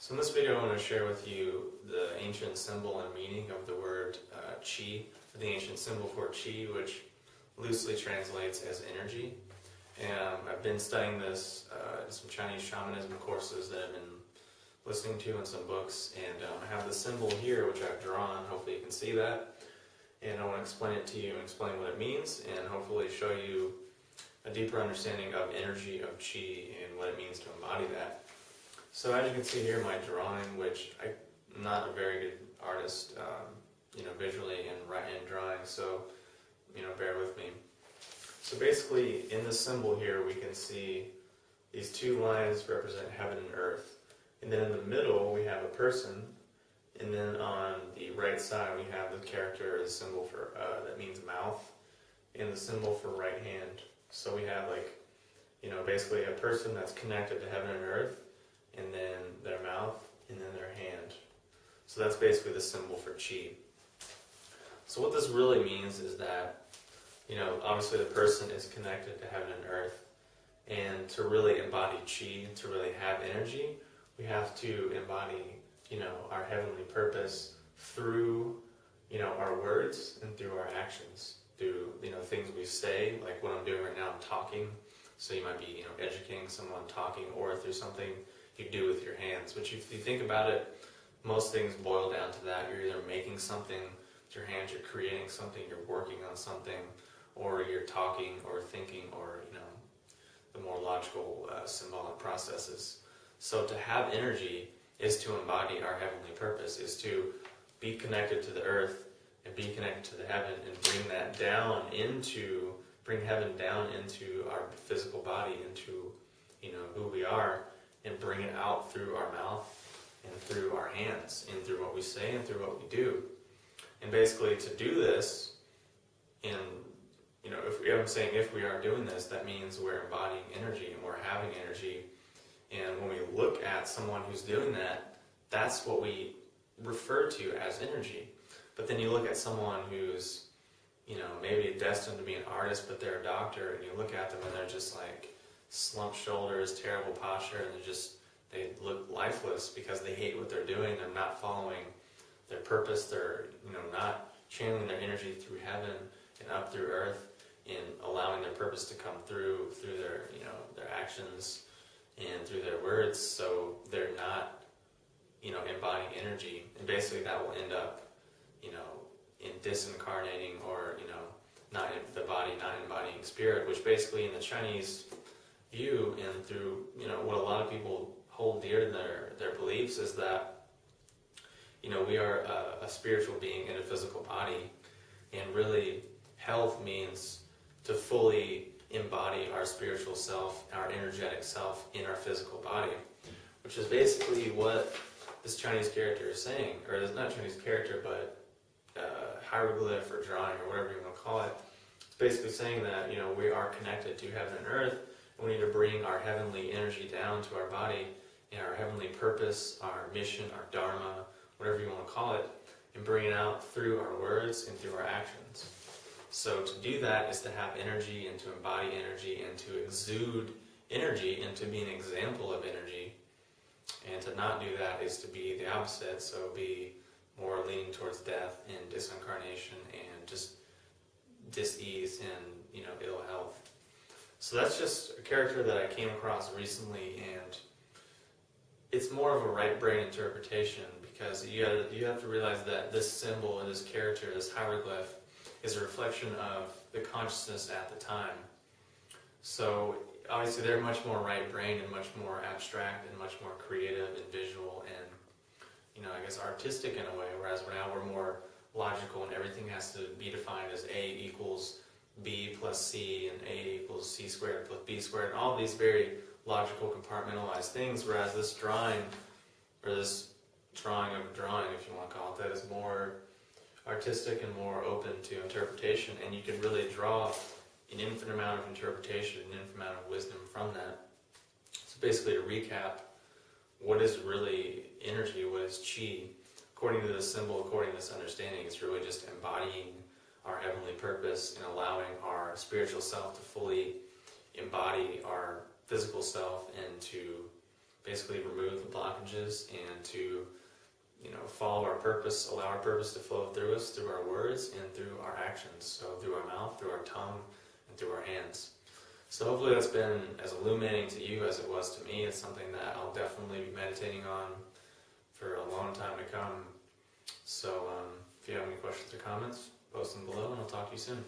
So in this video I want to share with you the ancient symbol and meaning of the word chi, the ancient symbol for chi, which loosely translates as energy. And I've been studying this in some Chinese shamanism courses that I've been listening to in some books, and I have the symbol here which I've drawn. Hopefully you can see that, and I want to explain it to you and explain what it means, and hopefully show you a deeper understanding of energy, of chi, and what it means to embody that. So as you can see here, my drawing, which I'm not a very good artist, visually and drawing, so, bear with me. So basically, in the symbol here, we can see these two lines represent heaven and earth. And then in the middle, we have a person, and then on the right side, we have the character, the symbol for, that means mouth, and the symbol for right hand. So we have basically a person that's connected to heaven and earth, and then their mouth, and then their hand. So that's basically the symbol for chi. So what this really means is that, obviously the person is connected to heaven and earth, and to really embody chi, to really have energy, we have to embody, our heavenly purpose through, our words and through our actions, through, things we say, like what I'm doing right now, I'm talking. So you might be, educating someone, talking, or through something you do with your hands. Which if you think about it, most things boil down to that. You're either making something with your hands, you're creating something, you're working on something, or you're talking or thinking, or, the more logical symbolic processes. So to have energy is to embody our heavenly purpose, is to be connected to the earth and be connected to the heaven and bring heaven down into our physical body, into, who we are, and bring it out through our mouth and through our hands and through what we say and through what we do. And basically to do this, and if we are doing this, that means we're embodying energy and we're having energy. And when we look at someone who's doing that, that's what we refer to as energy. But then you look at someone who's, maybe destined to be an artist, but they're a doctor, and you look at them and they're just like slumped shoulders, terrible posture, and they look lifeless because they hate what they're doing. They're not following their purpose. They're, not channeling their energy through heaven and up through earth, and allowing their purpose to come through their, their actions and through their words. So they're not, embodying energy, and basically that will end up, in disincarnating, or, not in the body, not embodying spirit, which basically in the Chinese view and through, what a lot of people hold dear to their beliefs is that, we are a spiritual being in a physical body, and really health means to fully embody our spiritual self, our energetic self in our physical body, which is basically what this Chinese character is saying, or it's not Chinese character, but hieroglyph or drawing or whatever you want to call it. It's basically saying that, we are connected to heaven and earth, and we need to bring our heavenly energy down to our body, and our heavenly purpose, our mission, our dharma, whatever you want to call it, and bring it out through our words and through our actions. So to do that is to have energy, and to embody energy, and to exude energy, and to be an example of energy. And to not do that is to be the opposite, so be more leaning towards death and disincarnation and just dis-ease and, ill health. So that's just a character that I came across recently, and it's more of a right brain interpretation, because you have to realize that this symbol and this character, this hieroglyph, is a reflection of the consciousness at the time. So obviously they're much more right-brained and much more abstract and much more creative and visual and, artistic in a way, whereas now we're more logical and everything has to be defined as A equals B plus C, and A equals C squared plus B squared, and all these very logical compartmentalized things, whereas this drawing, or this drawing of a drawing, if you want to call it that, is more artistic and more open to interpretation, and you can really draw an infinite amount of interpretation, an infinite amount of wisdom from that. So basically, to recap, what is really energy, what is chi? According to this symbol, according to this understanding, it's really just embodying our heavenly purpose and allowing our spiritual self to fully embody our physical self, and to basically remove the blockages and to follow our purpose, allow our purpose to flow through us, through our words and through our actions. So through our mouth, through our tongue, and through our hands. So hopefully that's been as illuminating to you as it was to me. It's something that I'll definitely be meditating on for a long time to come. So if you have any questions or comments, post them below and I'll talk to you soon.